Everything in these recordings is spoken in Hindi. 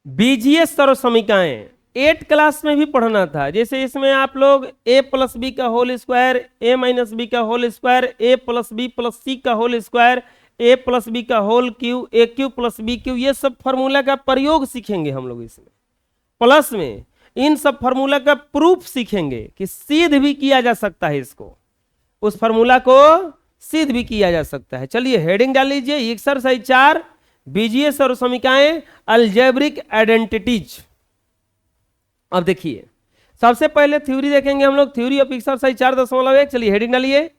बीजीय सर्वसमीकाएं 8 क्लास में भी पढ़ना था। जैसे इसमें आप लोग a प्लस बी का whole square, a minus B का whole square, a plus B plus C का whole square, a plus B का होल क्यू, ए क्यू प्लस बी क्यू, ये सब फार्मूला का प्रयोग सीखेंगे हम लोग इसमें। प्लस में इन सब फार्मूला का प्रूफ सीखेंगे कि सिद्ध भी किया जा सकता है, इसको उस फार्मूला को सिद्ध भी किया जा सकता है। चलिए हेडिंग डाल लीजिए, एक्सरसाइज 4 बीजीय सर्वसमीकाएं अलजेब्रिक आइडेंटिटीज। अब देखिए सबसे पहले थ्योरी देखेंगे हम लोग, थ्योरी ऑफ एक्सरसाइज 4.1। चलिए हेडिंग डालिए।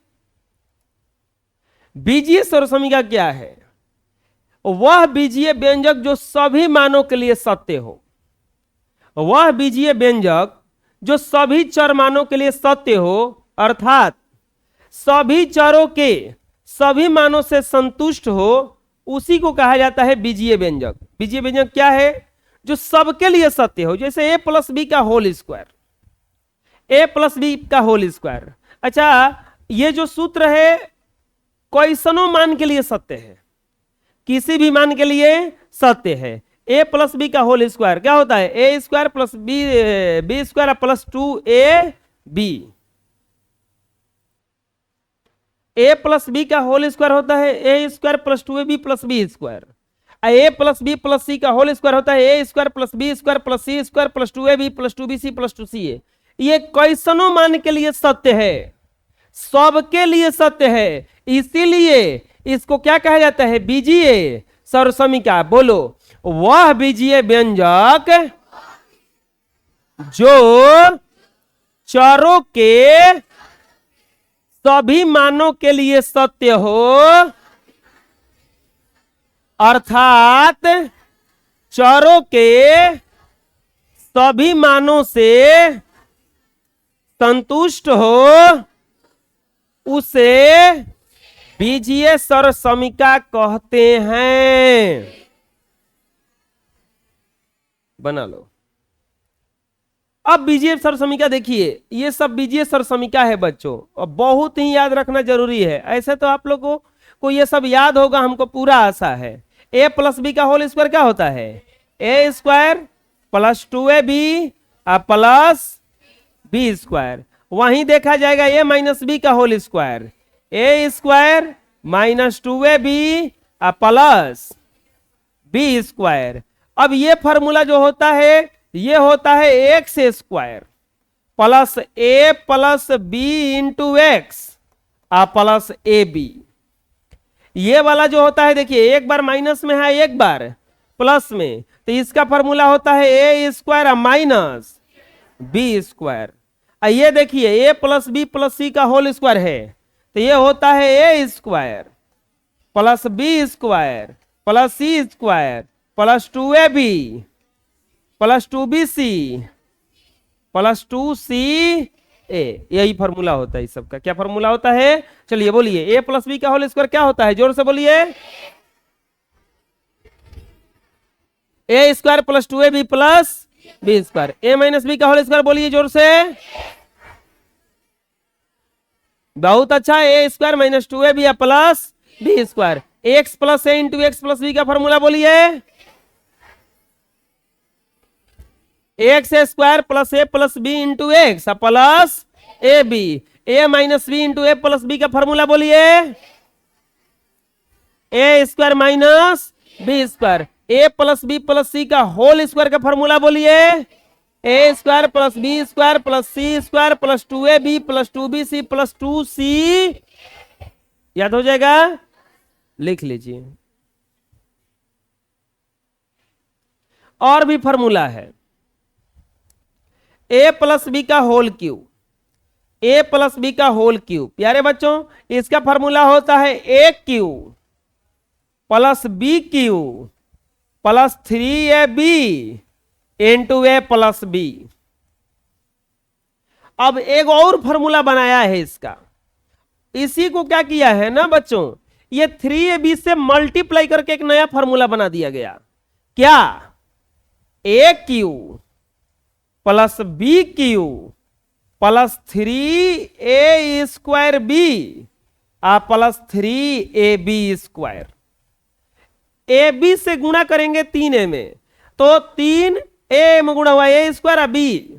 बीजीय सर्वसमीका क्या है? वह बीजीय व्यंजक जो सभी मानों के लिए सत्य हो, वह बीजीय व्यंजक जो सभी चर मानों के लिए सत्य हो, अर्थात सभी चरों के सभी मानों से संतुष्ट हो, उसी को कहा जाता है बीजीय व्यंजक। बीजीय व्यंजक क्या है? जो सबके लिए सत्य हो। जैसे a प्लस बी का whole square, a plus B का होल स्क्वायर। अच्छा, ये जो सूत्र है कैसनों मान के लिए सत्य है, किसी भी मान के लिए सत्य है। a प्लस बी का होल स्क्वायर क्या होता है? a square plus B square plus 2ab। a plus B का होल स्क्वायर होता है a square plus 2ab plus B square. a plus B plus C का होल स्क्वायर होता है a square plus B square plus C square plus 2ab plus 2bc plus 2ca। ये कैसनों मान के लिए सत्य है, सबके लिए सत्य है, इसीलिए इसको क्या कहा जाता है? बीजीय सर्वसमीका। बोलो, वह बीजीय व्यंजक जो चरों के सभी मानों के लिए सत्य हो, अर्थात चरों के सभी मानों से संतुष्ट हो, उसे बीजीय सर्वसमीका कहते हैं। बना लो। अब बीजीय सर्वसमीका देखिए, ये सब बीजीय सर्वसमीका है बच्चों, और बहुत ही याद रखना जरूरी है। ऐसे तो आप लोगों को ये सब याद होगा, हमको पूरा आशा है। a प्लस बी का होल स्क्वायर क्या होता है? a square plus 2ab plus B square. वहीं देखा जाएगा a माइनस बी का whole square, a square minus 2ab plus B square. अब ये फॉर्मूला जो होता है, ये होता है X square plus a plus B into X plus A B. ये वाला जो होता है, देखिए एक बार माइनस में है, एक बार प्लस में, तो इसका फॉर्मूला होता है a square minus B square. ये देखिए a plus B plus C का होल स्क्वायर है, तो ये होता है a square plus B square plus C square plus 2ab plus 2bc plus 2ca। यही फॉर्मूला होता है इस सबका। क्या फॉर्मूला होता है? चलिए बोलिए, a प्लस बी का होल स्क्वायर क्या होता है? जोर से बोलिए। a square plus 2ab plus B square. a minus B का होल स्क्वायर बोलिए जोर से। बहुत अच्छा, a square minus 2ab plus B square. X plus A into X plus B का फॉर्मूला बोलिए। X square plus A plus B into X plus A B. A minus B into A plus B का फॉर्मूला बोलिए। A square minus B square. A plus B plus C का होल स्क्वायर का फॉर्मूला बोलिए। A square plus B square plus C square plus 2ab plus 2bc plus 2c। याद हो जाएगा? लिख लीजिए। और भी फॉर्मूला है, a प्लस बी का whole cube, a plus B का होल क्यूब। प्यारे बच्चों, इसका फॉर्मूला होता है a cube plus B cube plus 3ab into a plus B. अब एक और फॉर्मूला बनाया है इसका, इसी को क्या किया है ना बच्चों, ये 3ab से मल्टीप्लाई करके एक नया फॉर्मूला बना दिया गया। क्या? a cube plus B cube plus 3a square B plus 3ab square. ab से गुणा करेंगे 3a में, तो 3a में गुणा हुआ a स्क्वायर आ बी,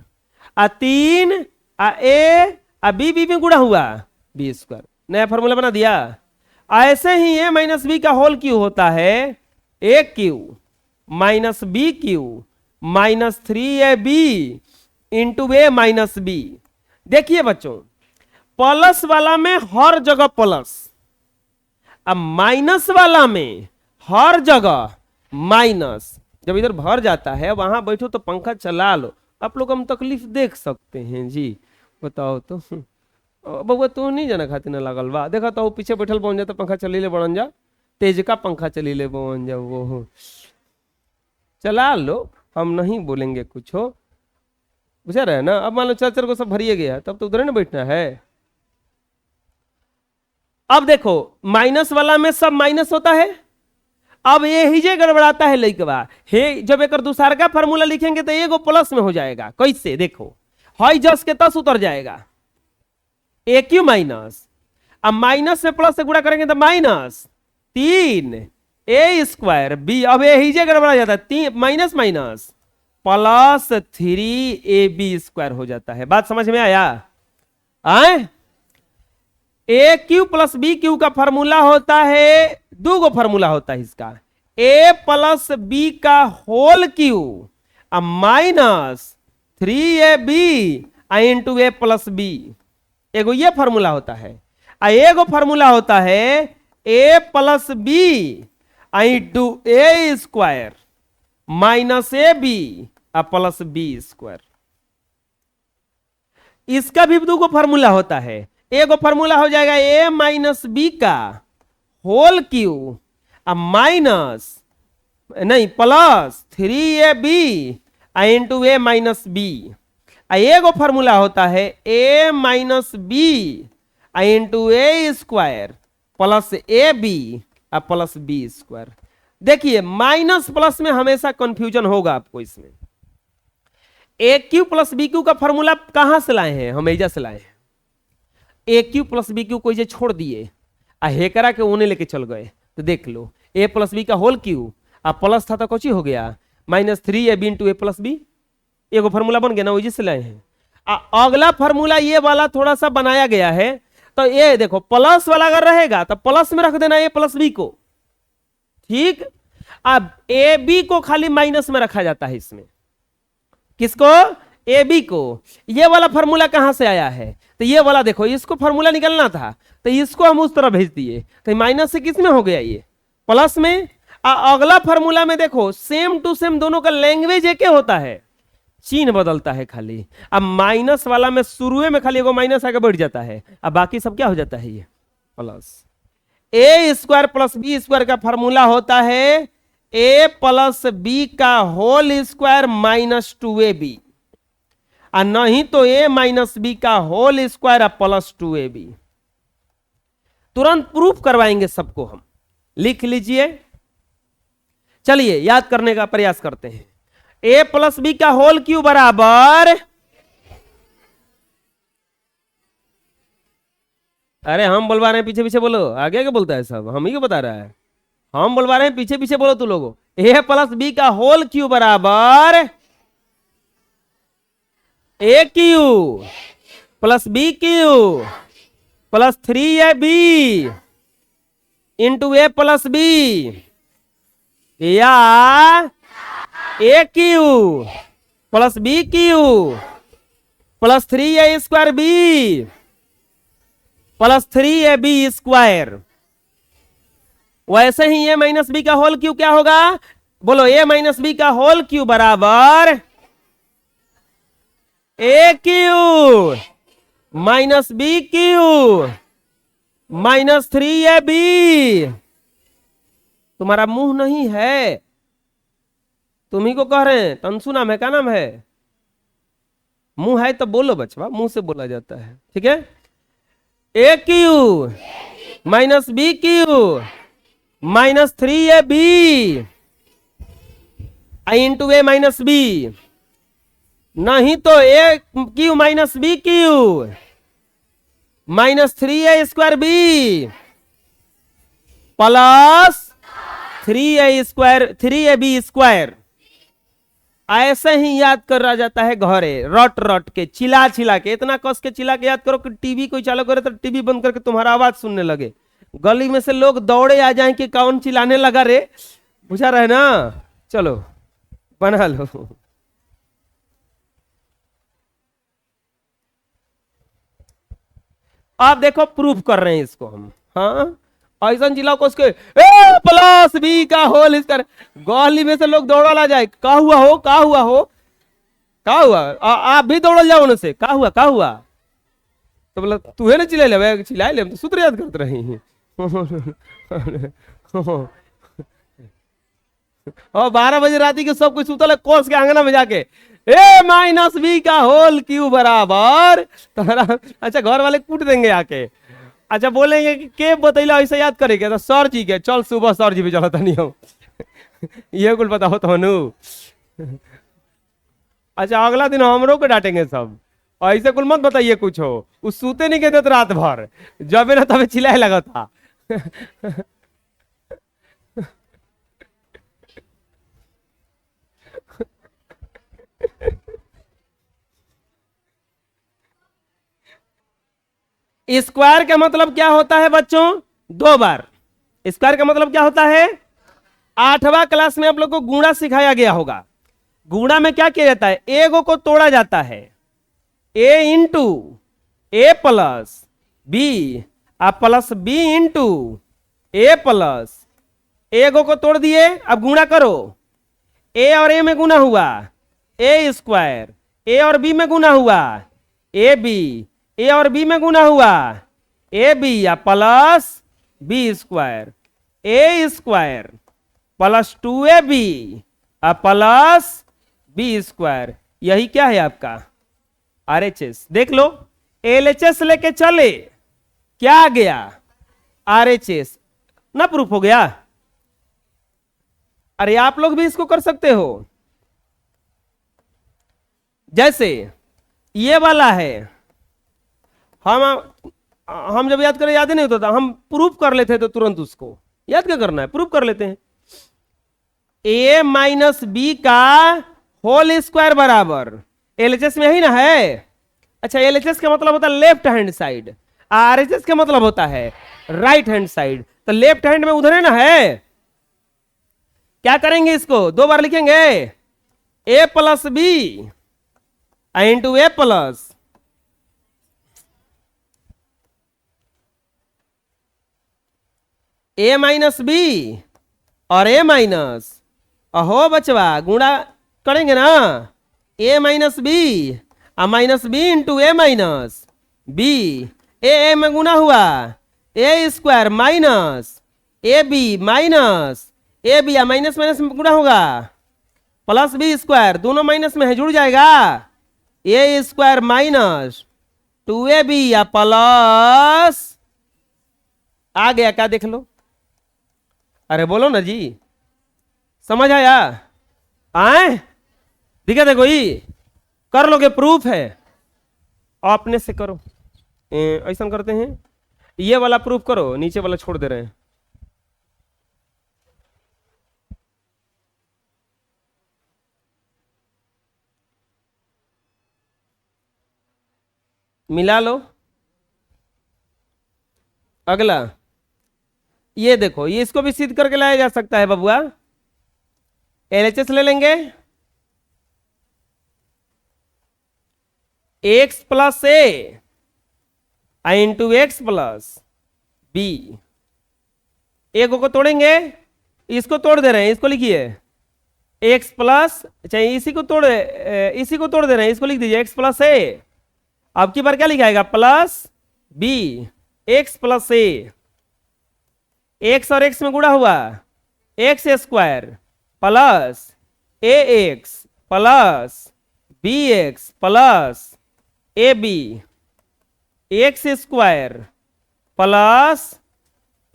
आ 3 आ a आ बी बी में गुणा हुआ बी स्क्वायर। नया फॉर्मूला बना दिया। ऐसे ही a माइनस बी का होल क्यू होता है a cube minus B cube minus 3ab into a minus B. देखिए बच्चों, प्लस वाला में हर जगह प्लस, अब माइनस वाला में हर जगह माइनस। जब इधर भर जाता है वहां बैठो तो पंखा चला लो, आप लोग हम तकलीफ देख सकते हैं जी। बताओ तो बउआ तू नहीं जाना खातिर ना लागल बा, देखा तो पीछे बैठल बन जा तो पंखा चली ले बन जा, तेज का पंखा चली ले बन जा, वो चला लो, हम नहीं बोलेंगे कुछ हो, बुझा रहे ना। अब मान लो चल को सब भरिए गया तब तो उधर ना बैठना है। अब देखो माइनस वाला में सब माइनस होता है, अब ये ही जे गड़बड़ाता है लइकवा हे, जब एक दूसरा का फार्मूला लिखेंगे तो एगो प्लस में हो जाएगा। कैसे देखो, हाई जस के तस उतर जाएगा ए क्यू माइनस, अब माइनस से प्लस से गुणा करेंगे तो माइनस 3a स्क्वायर बी, अब ये ही जे गड़बड़ा जाता है, 3 minus minus plus 3ab square हो जाता है। बात समझ में आया? आए A cube plus B cube का फॉर्मूला होता है, दो गो फॉर्मूला होता है इसका, ए प्लस बी का whole cube minus 3ab into ए प्लस बी, एगो ये फॉर्मूला होता है। एगो फॉर्मूला होता है ए plus B into A square minus A B plus B square. इसका भी दो गो फॉर्मूला होता है, एगो फॉर्मूला हो जाएगा ए माइनस बी का होल क्यू माइनस नहीं plus 3ab into a minus b. एगो फॉर्मूला होता है a minus B into A square plus A B plus B square. देखिए माइनस प्लस में हमेशा कंफ्यूजन होगा आपको। इसमें a cube plus B cube का फॉर्मूला कहां से लाए हैं? हम एजा से लाए हैं। A cube plus B cube को इसे छोड़ दिए हेकरा के ऊने लेके चल गए, तो देख लो ए प्लस बी का होल क्यू प्लस था तो कौची हो गया माइनस 3ab इंटू ए प्लस बी, एगो फॉर्मूला बन गया ना, वही से लाए हैं। अगला फॉर्मूला ये वाला थोड़ा सा बनाया गया है, तो ये देखो प्लस वाला अगर रहेगा तो प्लस में रख देना ए प्लस बी को, ठीक। अब ए बी को खाली माइनस में रखा जाता है इसमें, किसको? ए बी को। ये वाला फॉर्मूला कहां से आया है? तो ये वाला देखो, इसको फॉर्मूला निकलना था तो इसको हम उस तरह भेज दिए, तो माइनस से किस में हो गया ये प्लस में। अगला फॉर्मूला में देखो सेम टू सेम दोनों का लैंग्वेज एक होता है, चिन्ह बदलता है खाली। अब माइनस वाला में शुरू में खाली एगो माइनस आगे बढ़ जाता है, अब बाकी सब क्या हो जाता है ये plus. A square plus B square का फॉर्मूला होता है ए प्लस बी का होल स्क्वायर माइनस 2ab, और नहीं तो ए माइनस बी का होल स्क्वायर प्लस 2ab। तुरंत प्रूफ करवाएंगे सबको हम, लिख लीजिए। चलिए याद करने का प्रयास करते हैं। ए प्लस बी का होल क्यू बराबर, अरे हम बोलवा रहे हैं पीछे पीछे बोलो, आगे क्या बोलता है सब, हम ही को बता रहा है। हम बोलवा रहे हैं पीछे पीछे बोलो तू लोगो। ए प्लस बी का होल क्यू बराबर a cube plus B cube plus 3ab into A plus b, या a cube plus B cube plus 3a square B plus 3ab square. वैसे ही ए माइनस बी का होल क्यू क्या होगा? बोलो ए माइनस बी का होल क्यू बराबर a cube minus B cube minus 3ab। तुम्हारा मुंह नहीं है, तुम्ही को कह रहे हैं। तंसु नाम है, क्या नाम है? मुंह है तो बोलो बचवा, मुंह से बोला जाता है, ठीक है। A cube minus B cube minus 3ab into a minus b, नहीं तो a cube minus B cube minus 3a square B plus 3ab square. ऐसे ही याद कर रहा जाता है घरे, रट रट के, चिल्ला चिल्ला के, इतना कस के चिल्ला के याद करो कि टीवी कोई चालू करे तो टीवी बंद करके तुम्हारा आवाज सुनने लगे, गली में से लोग दौड़े आ जाएं कि कौन चिल्लाने लगा रे, बुझा रहे ना। चलो बना लो। आप देखो प्रूफ कर रहे हैं इसको हम, हाँ ऐसा जिला को उसके ए प्लस बी का होल इसका, गली में से लोग दौड़ा ला जाए, का हुआ हो, का हुआ हो, का हुआ, आप भी दौड़ जाओ उनसे, का हुआ, का हुआ, तो बोला तू है ना चिल्ला ले, चिल्ला ले, हम तो सूत्र याद करते रहे हैं। और 12 बजे राती के सब कुछ सुतल कोस के आंगना में जाके ए माइनस बी का होल क्यू बराबर तुम्हारा, अच्छा घर वाले कूट देंगे आके, अच्छा बोलेंगे कि के बतैला ऐसे याद करेंगे, तो सर जी के चल सुबह सर जी भी चलता नहीं हो। ये कुल पता हो तो हनु। अच्छा अगला दिन हमरों को डांटेंगे सब, ऐसे कुल मत बताइए कुछ हो, उस सूते नहीं कहते रात भर, जब ना तब चिल्लाए लगा था। स्क्वायर का मतलब क्या होता है बच्चों, 2 बार। स्क्वायर का मतलब क्या होता है, 8वां क्लास में आप लोग को गुणा सिखाया गया होगा। गुणा में क्या किया जाता है, ए को तोड़ा जाता है, a into A plus B, plus B into A plus, a को तोड़ दिए, अब गुणा करो, ए और ए में गुणा हुआ ए स्क्वायर, ए और बी में गुणा हुआ ए बी, ए और बी में गुणा हुआ ए बी, या plus B square, a square plus 2ab plus B square, यही क्या है आपका RHS। देख लो LHS लेके चले, क्या आ गया RHS ना, प्रूफ हो गया। अरे आप लोग भी इसको कर सकते हो, जैसे ये वाला है, हम जब याद करें याद ही नहीं होता था, हम प्रूफ कर लेते तो तुरंत उसको याद क्या करना है, प्रूफ कर लेते हैं। a माइनस बी का होल स्क्वायर बराबर, LHS में ही ना है। अच्छा LHS का मतलब होता है लेफ्ट हैंड साइड, RHS का मतलब होता है राइट हैंड साइड, तो लेफ्ट हैंड में उधर है ना है, क्या करेंगे इसको 2 बार लिखेंगे, a plus B into A plus, a minus b और ए माइनस, अहो बचवा गुणा करेंगे ना, a minus b minus B into a minus b, a में गुणा हुआ a square minus A b minus A b, minus minus में गुणा होगा प्लस बी स्क्वायर, दोनों माइनस में है जुड़ जाएगा, ए स्क्वायर माइनस 2ab या प्लस, आ गया क्या देख लो, अरे बोलो ना जी, समझ आया, आए दिक्कत है कोई, कर लोगे प्रूफ है, अपने से करो, ऐसा करते हैं, ये वाला प्रूफ करो, नीचे वाला छोड़ दे रहे हैं। मिला लो। अगला ये देखो, ये इसको भी सिद्ध करके लाया जा सकता है बबुआ, LHS ले लेंगे, x plus A into X plus B, ए को तोड़ेंगे, इसको तोड़ दे रहे हैं, इसको लिखिए x प्लस, चाहे इसी को तोड़ दे रहे हैं, इसको लिख दीजिए x प्लस ए, अब की बार क्या लिखाएगा plus B, X plus A, X और एक्स में गुणा हुआ X square plus A X plus B X plus A B, X square plus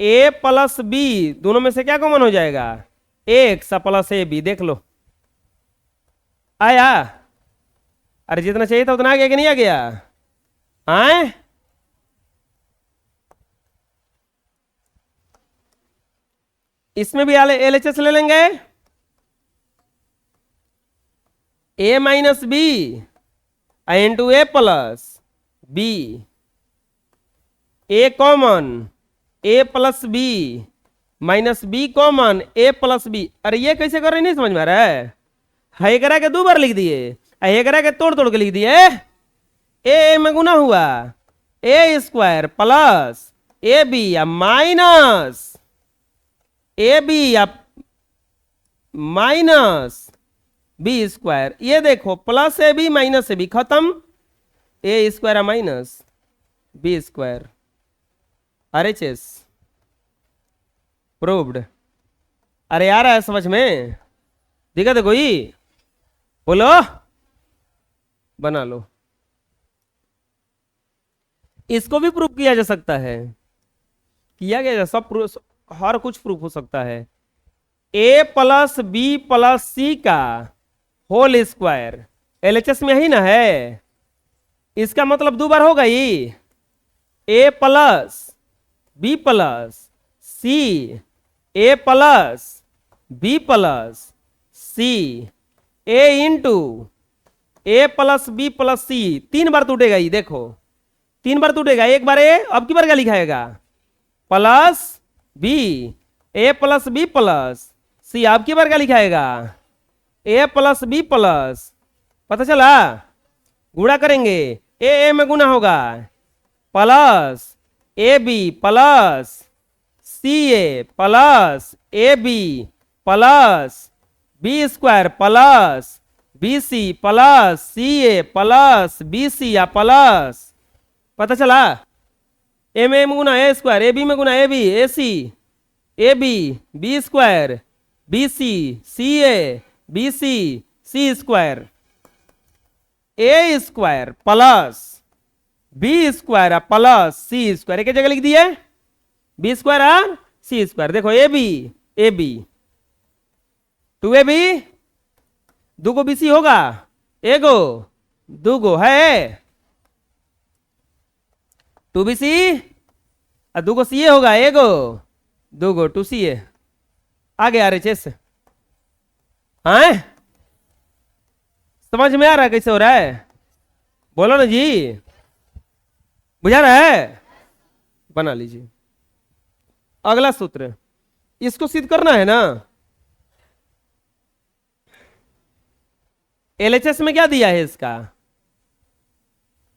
A plus B, दोनों में से क्या कॉमन हो जाएगा एक्स प्लस ए बी, देख लो आया, अरे जितना चाहिए था उतना आ गया कि नहीं आ गया, आए इसमें भी LHS ले लेंगे, a minus B into A plus B, a common a plus b minus b common a plus b. अरे ये कैसे कर रहे हैं, नहीं समझ में आ रहा है। एकरा के 2 बार लिख दिए, एकरा के तोड़ तोड़ के लिख दिए। ए में गुना हुआ a square plus A b या माइनस ए बी या माइनस बी स्क्वायर। ये देखो प्लस ए बी माइनस ए बी खत्म, a square minus B square. RHS proved. अरे आ रहा है समझ में, दिक्कत है कोई? बोलो, बना लो। इसको भी प्रूफ किया जा सकता है, किया गया सब प्रूफ, हर कुछ प्रूफ हो सकता है। ए प्लस बी प्लस सी का होल स्क्वायर LHS में ही ना है, इसका मतलब 2 बार होगा ही। ए plus B plus C, A plus B plus C, A into A plus B plus सी। 3 बार टूटेगा ये, देखो 3 बार टूटेगा। एक बार ए, अब की बार क्या लिखाएगा? Plus B, A plus B plus C. अब की बार क्या लिखाएगा? ए प्लस बी प्लस, पता चला? गुणा करेंगे, ए में गुना होगा, plus A B plus C A plus A B plus B square plus B C plus C A plus B C या प्लस, पता चला? ए में गुना ए स्क्वायर, ए बी में गुना a B, a c a b, b square b c, c a b c, c square, a square plus B square plus C square. एक जगह लिख दिए, बी स्क्वायर और सी स्क्वायर। देखो A B 2ab 2 B C होगा, एगो 2 है 2bc और 2 ca होगा, एगो 2 2ca। आगे RHS हाँ, समझ में आ रहा है कैसे हो रहा है? बोलो ना जी, बुझा रहा है? बना लीजिए। अगला सूत्र, इसको सिद्ध करना है ना। LHS में क्या दिया है इसका?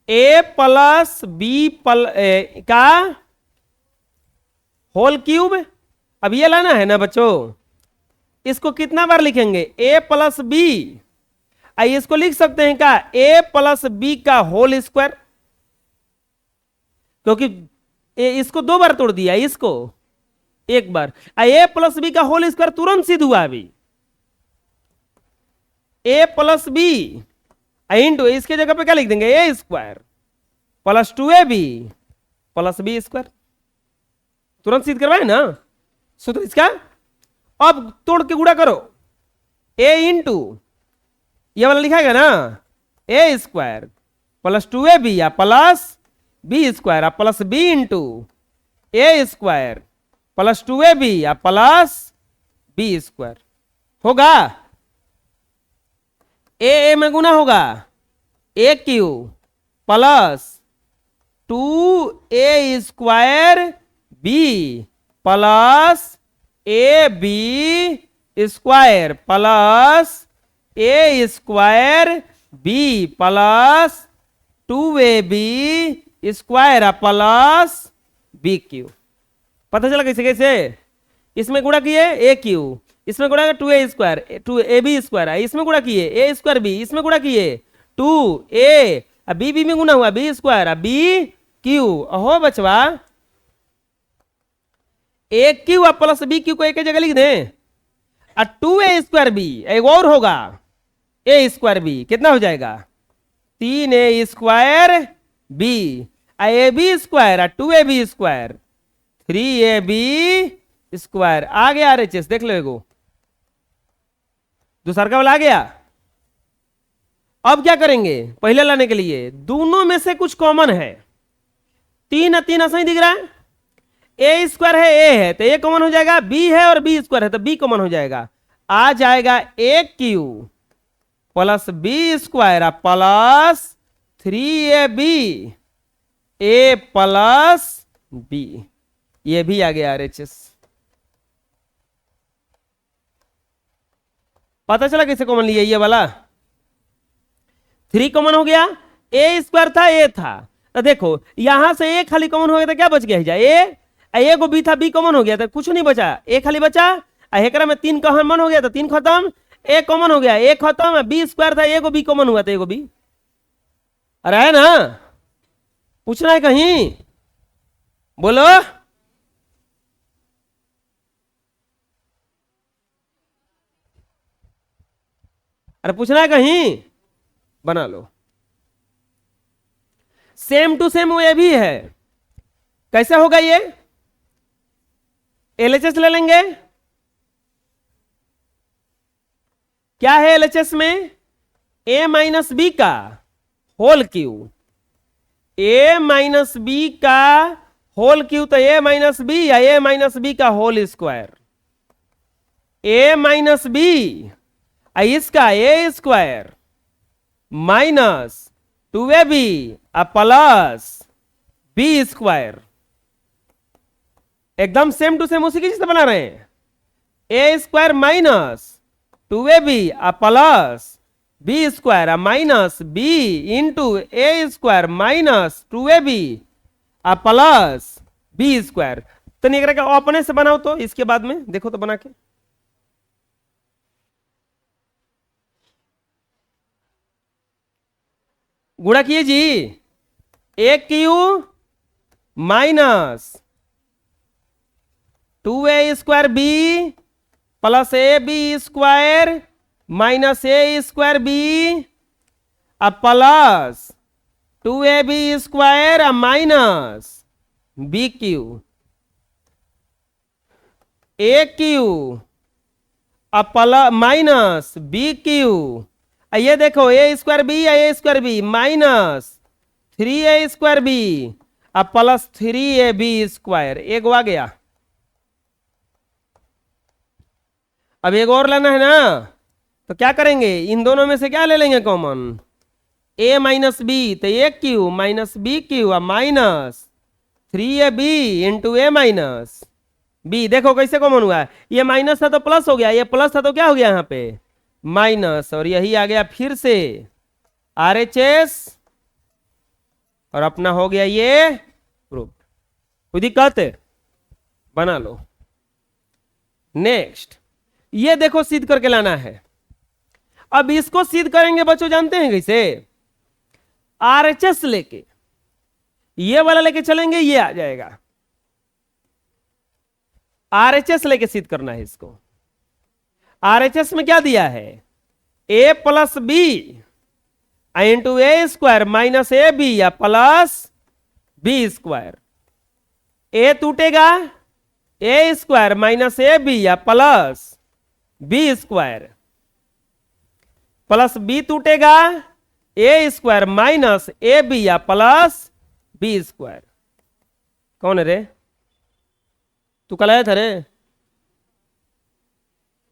a प्लस बी का होल क्यूब। अब ये लाना है ना बच्चों, इसको कितना बार लिखेंगे? a प्लस बी, आइए इसको लिख सकते हैं क्या? a प्लस बी का होल स्क्वायर, क्योंकि इसको 2 बार तोड़ दिया, इसको 1 बार। a प्लस बी का होल स्क्वायर तुरंत सिद्ध हुआ अभी। a प्लस बी इंटू, इसके जगह पे क्या लिख देंगे? a square plus 2ab plus B square. तुरंत सिद्ध करवाए ना सूत्र इसका। अब तोड़ के गुणा करो, a इंटू ये वाला लिखाएगा ना, a स्क्वायर प्लस 2ab या plus B square plus B into ए स्क्वायर प्लस 2ab या प्लस बी स्क्वायर होगा। ए में गुना होगा, a cube plus 2a square B plus A b square plus a square B plus 2ab square plus B cube. पता चला कैसे कैसे? इसमें गुणा किए ए क्यू, इसमें गुणा 2a स्क्वायर 2ab स्क्वायर, इसमें गुणा किए ए स्क्वायर बी, इसमें गुणा किए 2a, बी बी में गुना हुआ बी स्क्वायर बी क्यू। हो बचवा, A cube plus B cube को एक जगह लिख दें, 2a स्क्वायर बी, एक और होगा ए स्क्वायर बी, कितना हो जाएगा? 3a square b, a b square 2ab square 3ab square. आ गया RHS, देख लो एगो दूसरा का वाला आ गया। अब क्या करेंगे? पहले लाने के लिए दोनों में से कुछ कॉमन है, 3 ऐसा ही दिख रहा है। ए स्क्वायर है, ए है तो ए कॉमन हो जाएगा, बी है और बी स्क्वायर है तो बी कॉमन हो जाएगा। आ जाएगा a cube plus B square plus 3ab a plus b, ये भी आ गया RHS। पता चला कैसे कॉमन लिया, ये वाला 3 कॉमन हो गया, ए स्क्वायर था ए था, तो देखो यहां से ए खाली कॉमन हो गया तो क्या बच गया ए को बी था, बी कॉमन हो गया तो कुछ नहीं बचा, ए खाली बचा। एकरा में 3 कॉमन हो गया तो 3 खत्म, ए कॉमन हो गया, ए खत्म, बी स्क्वायर था, ए को बी कॉमन हुआ था, ए को बी। अरे है ना, पूछना है कहीं, बोलो। अरे पूछना है कहीं, बना लो। सेम टू सेम ये भी है, कैसे होगा ये, एलएचएस ले लेंगे। क्या है एलएचएस में, ए माइनस बी का whole cube, a minus B का होल क्यू, तो ए माइनस बी या ए माइनस बी का whole square, a minus b इसका a square minus 2ab plus B square, एकदम सेम टू सेम उसी की चीज बना रहे हैं। A square minus 2ab plus B square minus B into A square minus 2ab plus B square. तो नहीं करेगा, अपने से बनाओ तो, इसके बाद में देखो तो बना के, गुणा किए जी, a cube minus 2a square B plus A b square minus a square B plus 2ab square minus B cube, A cube plus minus B cube, ये देखो a square b minus 3a square B plus 3ab square, एक आ गया। अब एक और लेना है ना, तो क्या करेंगे, इन दोनों में से क्या ले लेंगे कॉमन, a माइनस बी, तो a cube minus B cube minus 3ab into a minus b. देखो कैसे कॉमन हुआ है, ये माइनस था तो प्लस हो गया, ये प्लस था तो क्या हो गया यहाँ पे माइनस, और यही आ गया फिर से RHS, और अपना हो गया ये प्रूफ। कोई दिक्कत है, बना लो। नेक्स्ट, ये देखो सिद्ध करके लाना है। अब इसको सिद्ध करेंगे बच्चों, जानते हैं कैसे, RHS लेके, ये वाला लेके चलेंगे, ये आ जाएगा। RHS लेके सिद्ध करना है इसको। RHS में क्या दिया है, a plus B into A square minus A b या प्लस बी स्क्वायर, ए टूटेगा, a square minus A b या plus B square, plus b टूटेगा, a square minus A b या प्लस बी स्क्वायर। कौन है रे, तू कल आया था रे,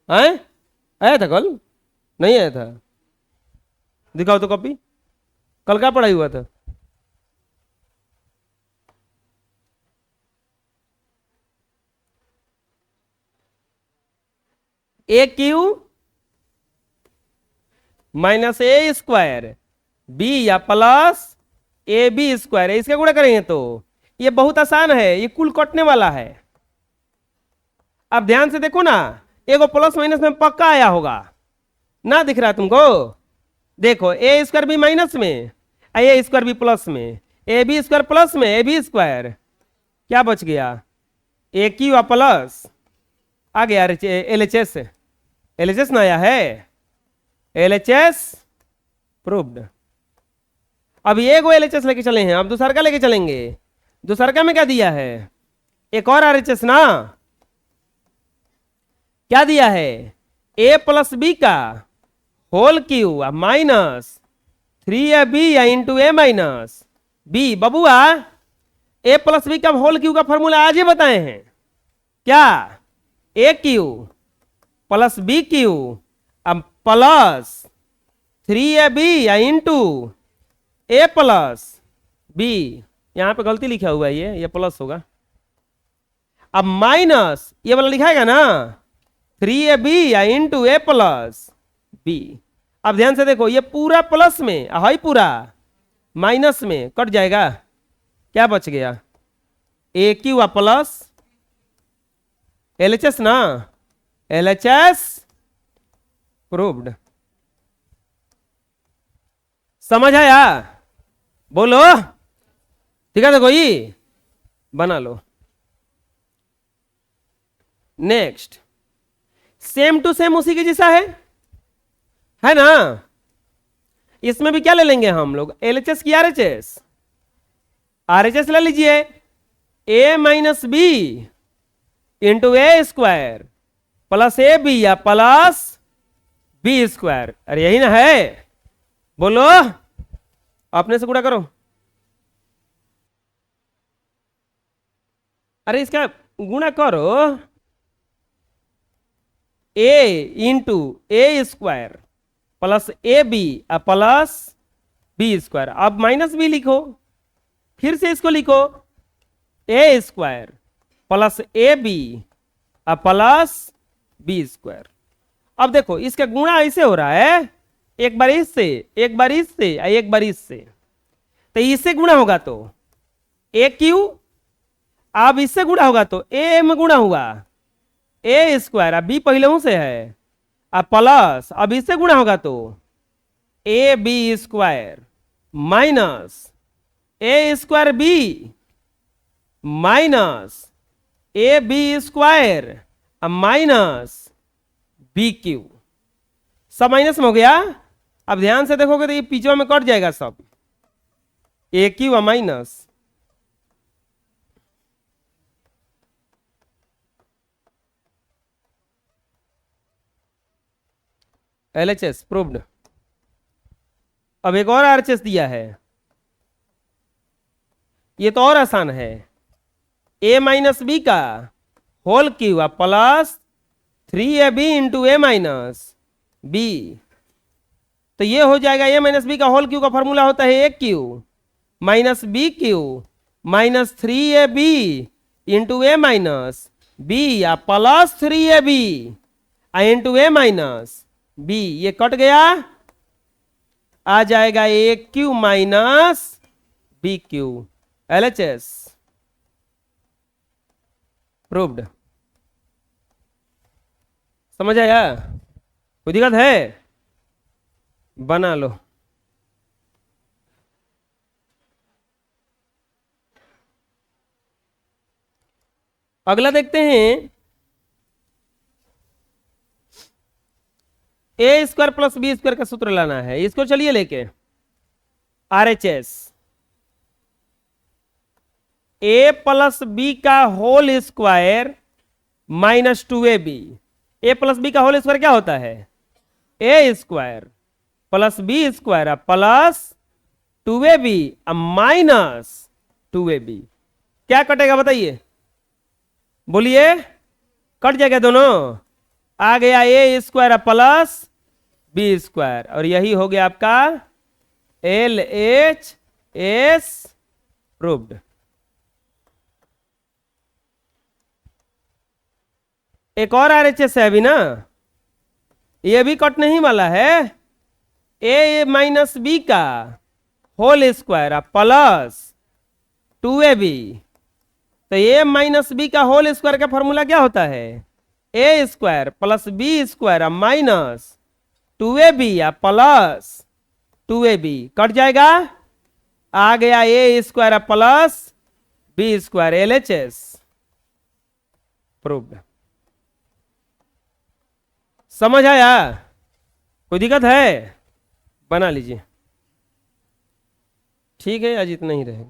आया था कल, नहीं आया था, दिखाओ तो कॉपी, कल क्या पढ़ाई हुआ था, ए cube minus a square B या प्लस ए बी स्क्वायर, इसके गुणा करेंगे तो ये बहुत आसान है, ये कुल कटने वाला है। अब ध्यान से देखो ना, एगो प्लस माइनस में पक्का आया होगा ना, दिख रहा है तुमको, देखो ए स्क्वायर बी माइनस में, ए स्क्वायर बी प्लस में, ए बी स्क्वायर प्लस में ए बी स्क्वायर, क्या बच गया, ए क्यू प्लस आ गया एलएचएस, एलएचएस ना आया है, एलएचएस प्रूव्ड। अब ये गो एलएचएस लेके चले हैं, अब दूसरा का लेके चलेंगे। दूसरा का में क्या दिया है, एक और आरएचएस ना, क्या दिया है, ए प्लस बी का होल क्यू माइनस 3ab या इंटू ए माइनस बी। बबुआ ए प्लस बी का होल क्यू का फॉर्मूला आज ही बताए हैं, क्या, a cube plus B cube plus 3ab या इंटू ए प्लस बी, यहां पे गलती लिखा हुआ है, ये प्लस होगा। अब माइनस ये वाला लिखाएगा ना 3ab या इंटू ए प्लस बी। अब ध्यान से देखो, ये पूरा प्लस में है, पूरा माइनस में कट जाएगा, क्या बच गया, ए क्यू प्लस LHS ना, LHS प्रूव्ड। समझ आया? बोलो। ठीक है, देखो ये बना लो। नेक्स्ट सेम टू सेम उसी के जैसा है ना। इसमें भी क्या ले लेंगे हम लोग, LHS की RHS ले लीजिए, a minus B into A square plus A b या प्लस बी स्क्वायर। अरे यही ना है, बोलो, अपने से गुणा करो। अरे इसका गुणा करो, a into A square plus A B plus B square. अब माइनस बी लिखो, फिर से इसको लिखो, a square plus A B plus B square. अब देखो इसका गुणा ऐसे हो रहा है, एक बार इससे, एक बार इससे, एक बार इससे, तो इससे गुणा होगा तो ए क्यू, अब इससे गुणा होगा तो ए में गुणा हुआ ए स्क्वायर, अब बी पहले से है, अब प्लस, अब इससे गुणा होगा तो a b square minus a square b minus A b square minus B cube. सब माइनस में हो गया। अब ध्यान से देखोगे तो ये पीछे में कट जाएगा सब, ए क्यू माइनस LHS प्रूव्ड। अब एक और RHS दिया है, ये तो और आसान है, a माइनस बी का whole cube plus 3ab into a minus b. तो ये हो जाएगा, a माइनस बी का होल क्यू का फॉर्मूला होता है a cube minus B cube minus 3ab into a minus b या plus 3ab into a minus b. ये कट गया, आ जाएगा a cube minus B cube. LHS proved. समझ आया? कोई दिक्कत है? बना लो। अगला देखते हैं, a square plus B square का सूत्र लाना है। इसको चलिए लेके RHS ए प्लस बी का whole square minus 2ab। A plus B का होल स्क्वायर क्या होता है, a square plus B square plus 2ab minus 2ab। क्या कटेगा बताइए, बोलिए, कट जाएगा दोनों, आ गया a square plus B square, और यही हो गया आपका LHS प्रूव्ड। एक और RHS है अभी ना, ये भी कटने ही वाला है, ए माइनस बी का होल स्क्वायर प्लस 2ab। तो ए माइनस बी का होल स्क्वायर का फॉर्मूला क्या होता है, a square plus B square minus 2ab या प्लस 2ab। कट जाएगा, आ गया a square plus B square. LHS proved. समझ आया? कोई दिक्कत है? बना लीजिए। ठीक है, आज इतना ही रहेगा।